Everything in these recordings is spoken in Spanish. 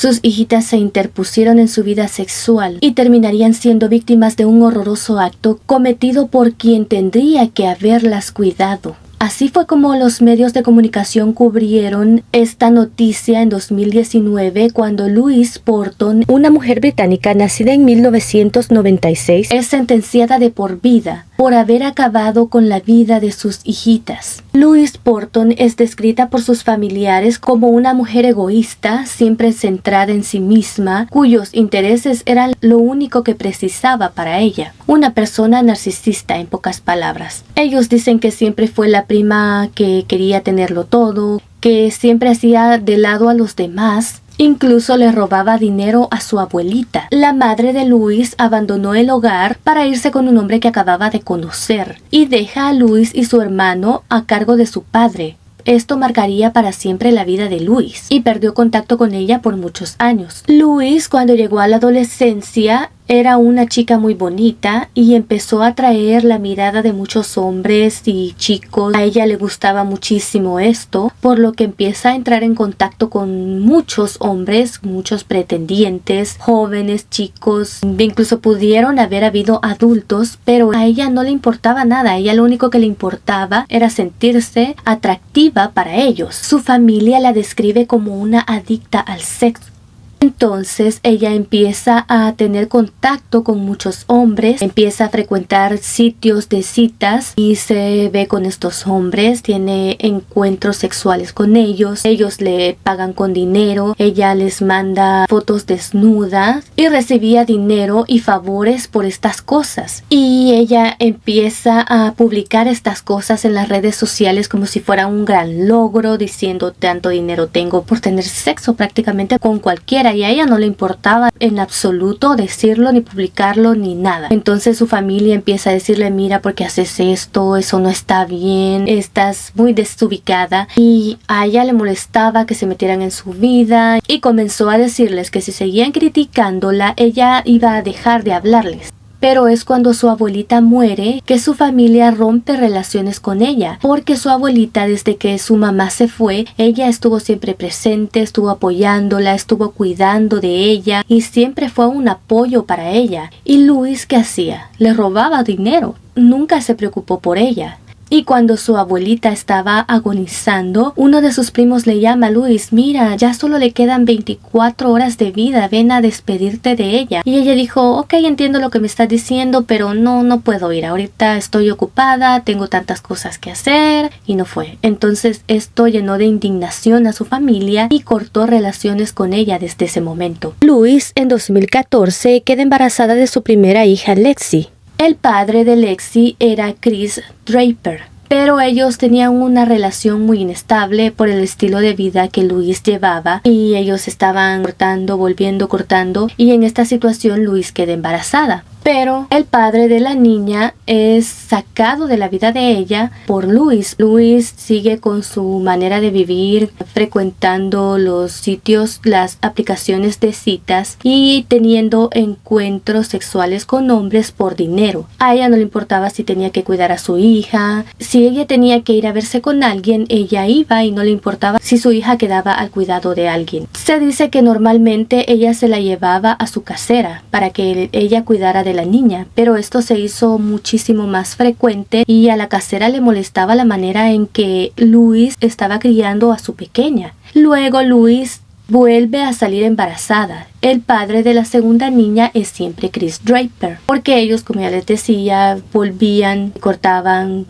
Sus hijitas se interpusieron en su vida sexual y terminarían siendo víctimas de un horroroso acto cometido por quien tendría que haberlas cuidado. Así fue como los medios de comunicación cubrieron esta noticia en 2019 cuando Louise Porton, una mujer británica nacida en 1996, es sentenciada de por vida por haber acabado con la vida de sus hijitas. Louise Porton es descrita por sus familiares como una mujer egoísta, siempre centrada en sí misma, cuyos intereses eran lo único que precisaba para ella. Una persona narcisista, en pocas palabras. Ellos dicen que siempre fue la prima que quería tenerlo todo, que siempre hacía de lado a los demás. Incluso le robaba dinero a su abuelita. La madre de Louise abandonó el hogar para irse con un hombre que acababa de conocer y deja a Louise y su hermano a cargo de su padre. Esto marcaría para siempre la vida de Louise y perdió contacto con ella por muchos años. Louise, cuando llegó a la adolescencia, era una chica muy bonita y empezó a atraer la mirada de muchos hombres y chicos. A ella le gustaba muchísimo esto, por lo que empieza a entrar en contacto con muchos hombres, muchos pretendientes, jóvenes, chicos. Incluso pudieron haber habido adultos, pero a ella no le importaba nada. A ella lo único que le importaba era sentirse atractiva para ellos. Su familia la describe como una adicta al sexo. Entonces ella empieza a tener contacto con muchos hombres, empieza a frecuentar sitios de citas y se ve con estos hombres, tiene encuentros sexuales con ellos le pagan con dinero, ella les manda fotos desnudas y recibía dinero y favores por estas cosas. Y ella empieza a publicar estas cosas en las redes sociales como si fuera un gran logro, diciendo tanto dinero tengo por tener sexo prácticamente con cualquiera. Y a ella no le importaba en absoluto decirlo, ni publicarlo, ni nada. Entonces su familia empieza a decirle, mira, ¿por qué haces esto? Eso no está bien, estás muy desubicada. Y a ella le molestaba que se metieran en su vida y comenzó a decirles que si seguían criticándola, ella iba a dejar de hablarles. Pero es cuando su abuelita muere que su familia rompe relaciones con ella, porque su abuelita, desde que su mamá se fue, ella estuvo siempre presente, estuvo apoyándola, estuvo cuidando de ella y siempre fue un apoyo para ella. ¿Y Louise qué hacía? Le robaba dinero, nunca se preocupó por ella. Y cuando su abuelita estaba agonizando, uno de sus primos le llama a Louise, mira, ya solo le quedan 24 horas de vida, ven a despedirte de ella. Y ella dijo, ok, entiendo lo que me estás diciendo, pero no puedo ir, ahorita estoy ocupada, tengo tantas cosas que hacer, y no fue. Entonces esto llenó de indignación a su familia y cortó relaciones con ella desde ese momento. Louise en 2014 queda embarazada de su primera hija, Lexi. El padre de Lexi era Chris Draper, pero ellos tenían una relación muy inestable por el estilo de vida que Louise llevaba y ellos estaban cortando, volviendo, cortando, y en esta situación Louise queda embarazada. Pero el padre de la niña es sacado de la vida de ella por Louise. Louise sigue con su manera de vivir, frecuentando los sitios, las aplicaciones de citas y teniendo encuentros sexuales con hombres por dinero. A ella no le importaba si tenía que cuidar a su hija. Si ella tenía que ir a verse con alguien, ella iba y no le importaba si su hija quedaba al cuidado de alguien. Se dice que normalmente ella se la llevaba a su casera para que ella cuidara de la niña, pero esto se hizo muchísimo más frecuente y a la casera le molestaba la manera en que Louise estaba criando a su pequeña. Luego Louise vuelve a salir embarazada. El padre de la segunda niña es siempre Chris Draper, porque ellos, como ya les decía, volvían, cortaban,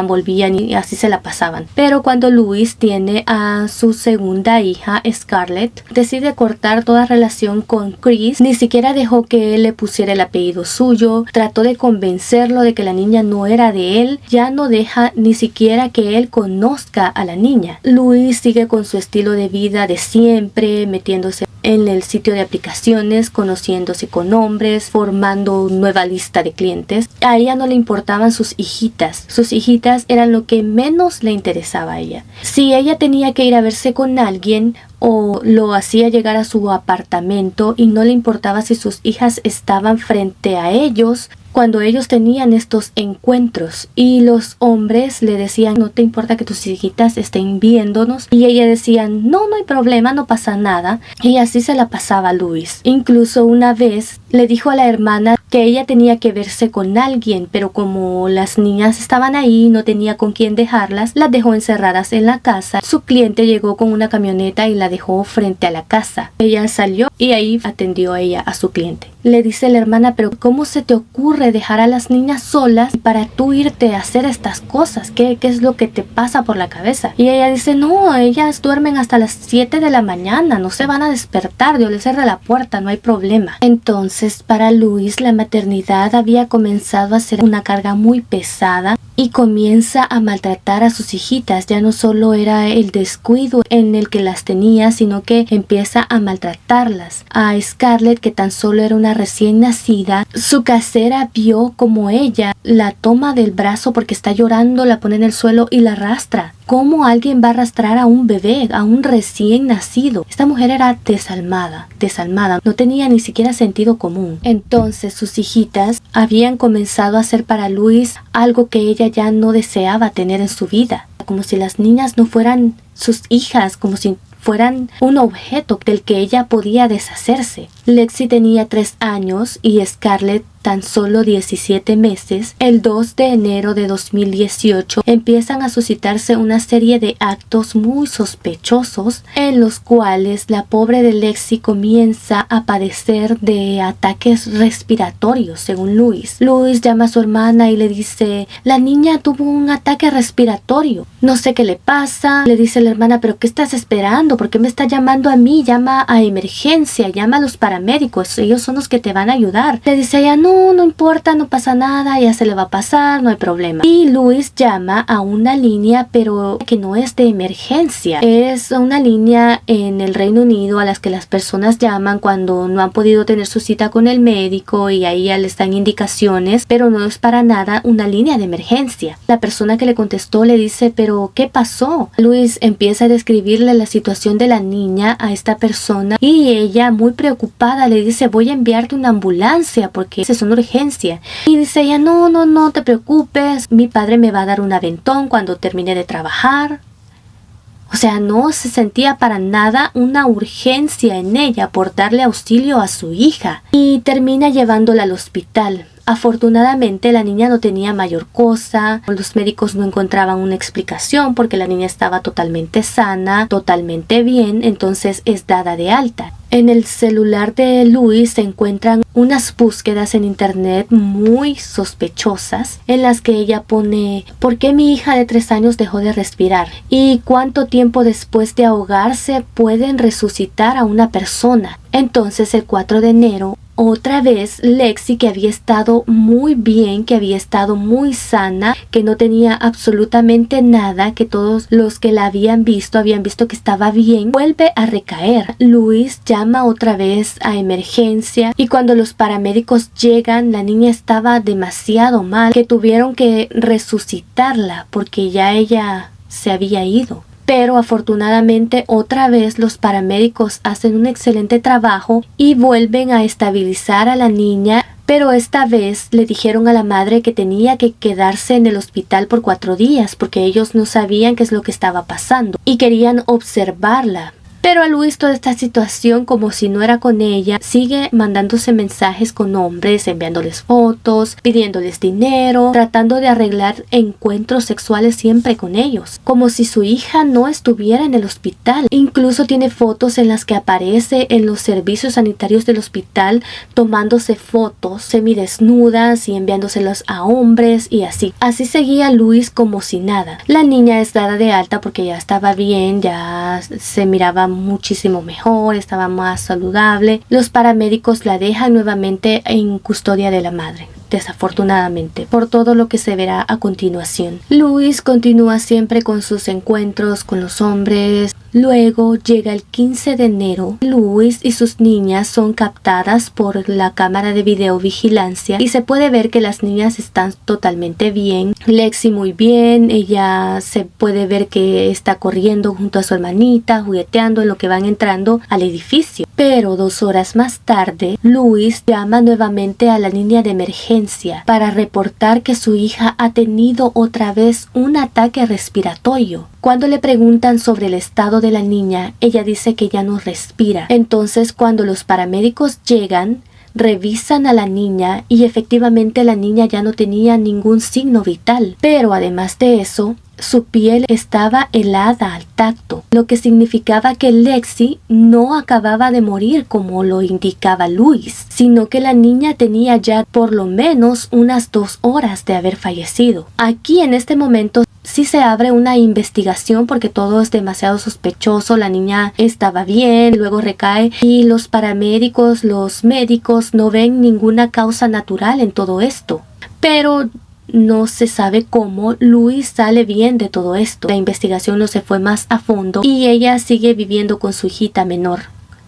volvían y así se la pasaban. Pero cuando Louise tiene a su segunda hija, Scarlett, decide cortar toda relación con Chris. Ni siquiera dejó que él le pusiera el apellido suyo, trató de convencerlo de que la niña no era de él, ya no deja ni siquiera que él conozca a la niña. Louise sigue con su estilo de vida de siempre, metiéndose en el sitio de aplicaciones, conociéndose con hombres, formando nueva lista de clientes. A ella no le importaban sus hijitas. Sus hijitas eran lo que menos le interesaba a ella. Si ella tenía que ir a verse con alguien o lo hacía llegar a su apartamento y no le importaba si sus hijas estaban frente a ellos, cuando ellos tenían estos encuentros y los hombres le decían, no te importa que tus hijitas estén viéndonos, y ella decía, no, no hay problema, no pasa nada, y así se la pasaba Luis. Incluso una vez le dijo a la hermana que ella tenía que verse con alguien, pero como las niñas estaban ahí, no tenía con quién dejarlas, las dejó encerradas en la casa. Su cliente llegó con una camioneta y la dejó frente a la casa. Ella salió y ahí atendió a ella, a su cliente. Le dice la hermana, pero ¿cómo se te ocurre dejar a las niñas solas para tú irte a hacer estas cosas? ¿Qué es lo que te pasa por la cabeza? Y ella dice, no, ellas duermen hasta las 7 de la mañana, no se van a despertar, Dios les cierra la puerta, no hay problema. Entonces, para Luis, la maternidad había comenzado a ser una carga muy pesada y comienza a maltratar a sus hijitas. Ya no solo era el descuido en el que las tenía, sino que empieza a maltratarlas. A Scarlett, que tan solo era una recién nacida, su casera vio como ella la toma del brazo porque está llorando, la pone en el suelo y la arrastra. ¿Cómo alguien va a arrastrar a un bebé, a un recién nacido? Esta mujer era desalmada, no tenía ni siquiera sentido común. Entonces sus hijitas habían comenzado a hacer para Luis algo que ella ya no deseaba tener en su vida, como si las niñas no fueran sus hijas, como si fueran un objeto del que ella podía deshacerse. Lexi tenía 3 años y Scarlett tan solo 17 meses. El 2 de enero de 2018 empiezan a suscitarse una serie de actos muy sospechosos en los cuales la pobre de Lexi comienza a padecer de ataques respiratorios, según Luis. Luis llama a su hermana y le dice, la niña tuvo un ataque respiratorio, no sé qué le pasa. Le dice la hermana, pero ¿qué estás esperando? ¿Por qué me está llamando a mí? Llama a emergencia, llama a los paramédicos, ellos son los que te van a ayudar. Le dice ella, no importa, no pasa nada, ya se le va a pasar, no hay problema. Y Luis llama a una línea, pero que no es de emergencia. Es una línea en el Reino Unido a las que las personas llaman cuando no han podido tener su cita con el médico y ahí ya les dan indicaciones, pero no es para nada una línea de emergencia. La persona que le contestó le dice, pero ¿qué pasó? Luis empieza a describirle la situación de la niña a esta persona y ella, muy preocupada, le dice, voy a enviarte una ambulancia porque es una urgencia. Y dice ella, no te preocupes, mi padre me va a dar un aventón cuando termine de trabajar. O sea, no se sentía para nada una urgencia en ella por darle auxilio a su hija. Y termina llevándola al hospital. Afortunadamente la niña no tenía mayor cosa, los médicos no encontraban una explicación porque la niña estaba totalmente sana, totalmente bien, entonces es dada de alta. En el celular de Luis se encuentran unas búsquedas en internet muy sospechosas en las que ella pone ¿por qué mi hija de 3 años dejó de respirar? ¿Y cuánto tiempo después de ahogarse pueden resucitar a una persona? Entonces el 4 de enero otra vez Lexi, que había estado muy bien, que había estado muy sana, que no tenía absolutamente nada, que todos los que la habían visto que estaba bien, vuelve a recaer. Luis llama otra vez a emergencia y cuando los paramédicos llegan, la niña estaba demasiado mal, que tuvieron que resucitarla porque ya ella se había ido. Pero afortunadamente otra vez los paramédicos hacen un excelente trabajo y vuelven a estabilizar a la niña, pero esta vez le dijeron a la madre que tenía que quedarse en el hospital por 4 días porque ellos no sabían qué es lo que estaba pasando y querían observarla. Pero a Luis toda esta situación, como si no era con ella, sigue mandándose mensajes con hombres, enviándoles fotos, pidiéndoles dinero, tratando de arreglar encuentros sexuales siempre con ellos, como si su hija no estuviera en el hospital. Incluso tiene fotos en las que aparece en los servicios sanitarios del hospital tomándose fotos semidesnudas y enviándoselas a hombres y así. Así seguía Luis como si nada. La niña es dada de alta porque ya estaba bien, ya se miraba muchísimo mejor, estaba más saludable. Los paramédicos la dejan nuevamente en custodia de la madre, desafortunadamente, por todo lo que se verá a continuación. Luis continúa siempre con sus encuentros con los hombres, Luego llega el 15 de enero. Louise y sus niñas son captadas por la cámara de videovigilancia y se puede ver que las niñas están totalmente bien. Lexi muy bien, ella se puede ver que está corriendo junto a su hermanita, jugueteando en lo que van entrando al edificio. Pero 2 horas más tarde, Louise llama nuevamente a la línea de emergencia para reportar que su hija ha tenido otra vez un ataque respiratorio. Cuando le preguntan sobre el estado de la niña, ella dice que ya no respira. Entonces, cuando los paramédicos llegan, revisan a la niña y efectivamente la niña ya no tenía ningún signo vital. Pero además de eso, su piel estaba helada al tacto, lo que significaba que Lexi no acababa de morir como lo indicaba Louise, sino que la niña tenía ya por lo menos unas 2 horas de haber fallecido. Aquí en este momento sí se abre una investigación porque todo es demasiado sospechoso. La niña estaba bien, luego recae y los paramédicos, los médicos no ven ninguna causa natural en todo esto. Pero no se sabe cómo Louise sale bien de todo esto. La investigación no se fue más a fondo y ella sigue viviendo con su hijita menor,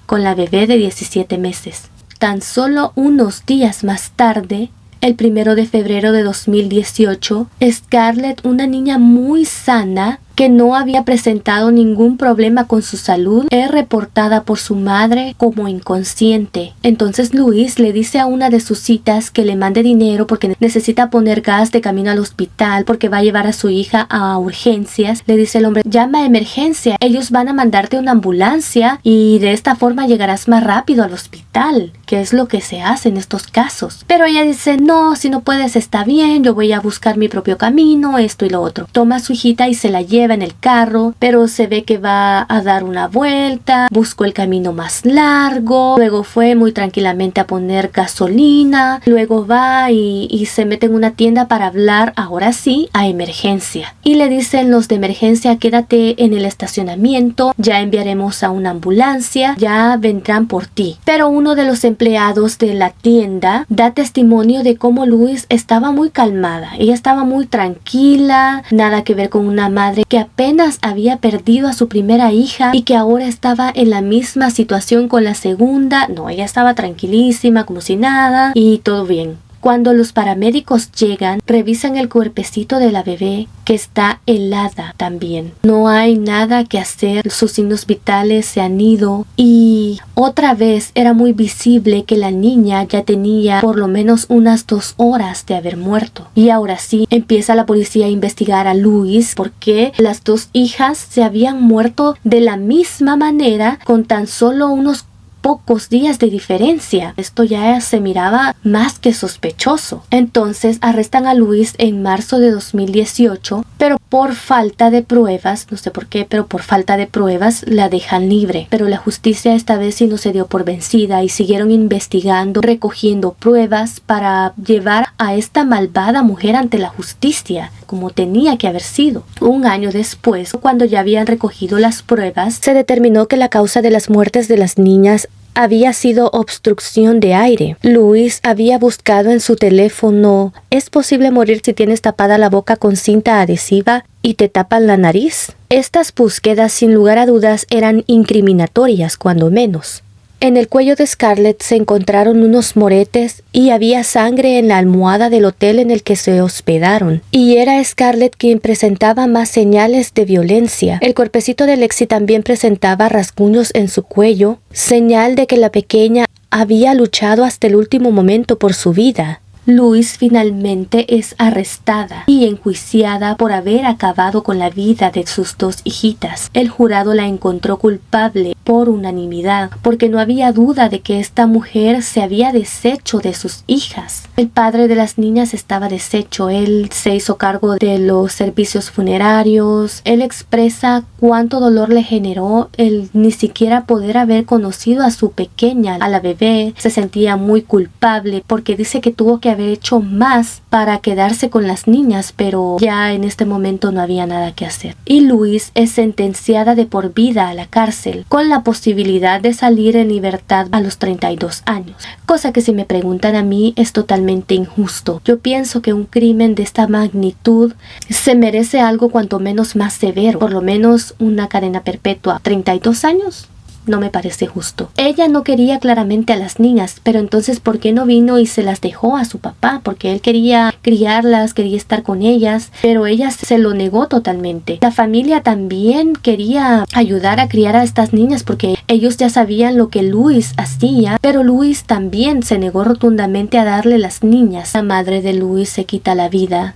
con la bebé de 17 meses. Tan solo unos días más tarde, el 1 de febrero de 2018, Scarlett, una niña muy sana, que no había presentado ningún problema con su salud, es reportada por su madre como inconsciente. Entonces Louise le dice a una de sus citas que le mande dinero porque necesita poner gas de camino al hospital porque va a llevar a su hija a urgencias. Le dice el hombre, llama a emergencia, ellos van a mandarte una ambulancia y de esta forma llegarás más rápido al hospital, que es lo que se hace en estos casos. Pero ella dice, no, si no puedes está bien, yo voy a buscar mi propio camino, esto y lo otro. Toma a su hijita y se la lleva en el carro, pero se ve que va a dar una vuelta, buscó el camino más largo, luego fue muy tranquilamente a poner gasolina, luego va y se mete en una tienda para hablar, ahora sí, a emergencia. Y le dicen los de emergencia, quédate en el estacionamiento, ya enviaremos a una ambulancia, ya vendrán por ti. Pero uno de los empleados de la tienda da testimonio de cómo Louise estaba muy calmada, ella estaba muy tranquila, nada que ver con una madre que apenas había perdido a su primera hija y que ahora estaba en la misma situación con la segunda. No, ella estaba tranquilísima, como si nada, y todo bien. Cuando los paramédicos llegan, revisan el cuerpecito de la bebé, que está helada también. No hay nada que hacer, sus signos vitales se han ido y otra vez era muy visible que la niña ya tenía por lo menos unas 2 horas de haber muerto. Y ahora sí, empieza la policía a investigar a Louise porque las 2 hijas se habían muerto de la misma manera con tan solo unos pocos días de diferencia. Esto ya se miraba más que sospechoso. Entonces arrestan a Louise en marzo de 2018, pero por falta de pruebas, no sé por qué, pero por falta de pruebas la dejan libre. Pero la justicia esta vez sí no se dio por vencida y siguieron investigando, recogiendo pruebas para llevar a esta malvada mujer ante la justicia, como tenía que haber sido. Un año después, cuando ya habían recogido las pruebas, se determinó que la causa de las muertes de las niñas había sido obstrucción de aire. Louise había buscado en su teléfono, ¿es posible morir si tienes tapada la boca con cinta adhesiva y te tapan la nariz? Estas búsquedas sin lugar a dudas eran incriminatorias, cuando menos. En el cuello de Scarlett se encontraron unos moretes y había sangre en la almohada del hotel en el que se hospedaron. Y era Scarlett quien presentaba más señales de violencia. El cuerpecito de Lexi también presentaba rasguños en su cuello, señal de que la pequeña había luchado hasta el último momento por su vida. Louise finalmente es arrestada y enjuiciada por haber acabado con la vida de sus 2 hijitas. El jurado la encontró culpable por unanimidad, porque no había duda de que esta mujer se había deshecho de sus hijas. El padre de las niñas estaba deshecho, él se hizo cargo de los servicios funerarios, él expresa cuánto dolor le generó el ni siquiera poder haber conocido a su pequeña, a la bebé. Se sentía muy culpable porque dice que tuvo que haber hecho más para quedarse con las niñas, pero ya en este momento no había nada que hacer. Y Louise es sentenciada de por vida a la cárcel, con la posibilidad de salir en libertad a los 32 años. Cosa que, si me preguntan a mí, es totalmente injusto. Yo pienso que un crimen de esta magnitud se merece algo cuanto menos más severo, por lo menos una cadena perpetua. 32 años. No me parece justo. Ella no quería claramente a las niñas, pero entonces ¿por qué no vino y se las dejó a su papá? Porque él quería criarlas, quería estar con ellas, pero ella se lo negó totalmente. La familia también quería ayudar a criar a estas niñas porque ellos ya sabían lo que Louise hacía, pero Louise también se negó rotundamente a darle las niñas. La madre de Louise se quita la vida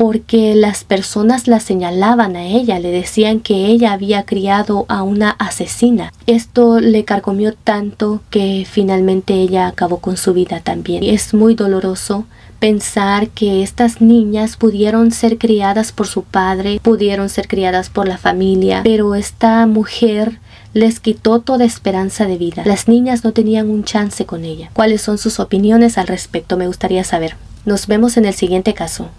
porque las personas la señalaban a ella, le decían que ella había criado a una asesina. Esto le carcomió tanto que finalmente ella acabó con su vida también. Es muy doloroso pensar que estas niñas pudieron ser criadas por su padre, pudieron ser criadas por la familia, pero esta mujer les quitó toda esperanza de vida. Las niñas no tenían un chance con ella. ¿Cuáles son sus opiniones al respecto? Me gustaría saber. Nos vemos en el siguiente caso.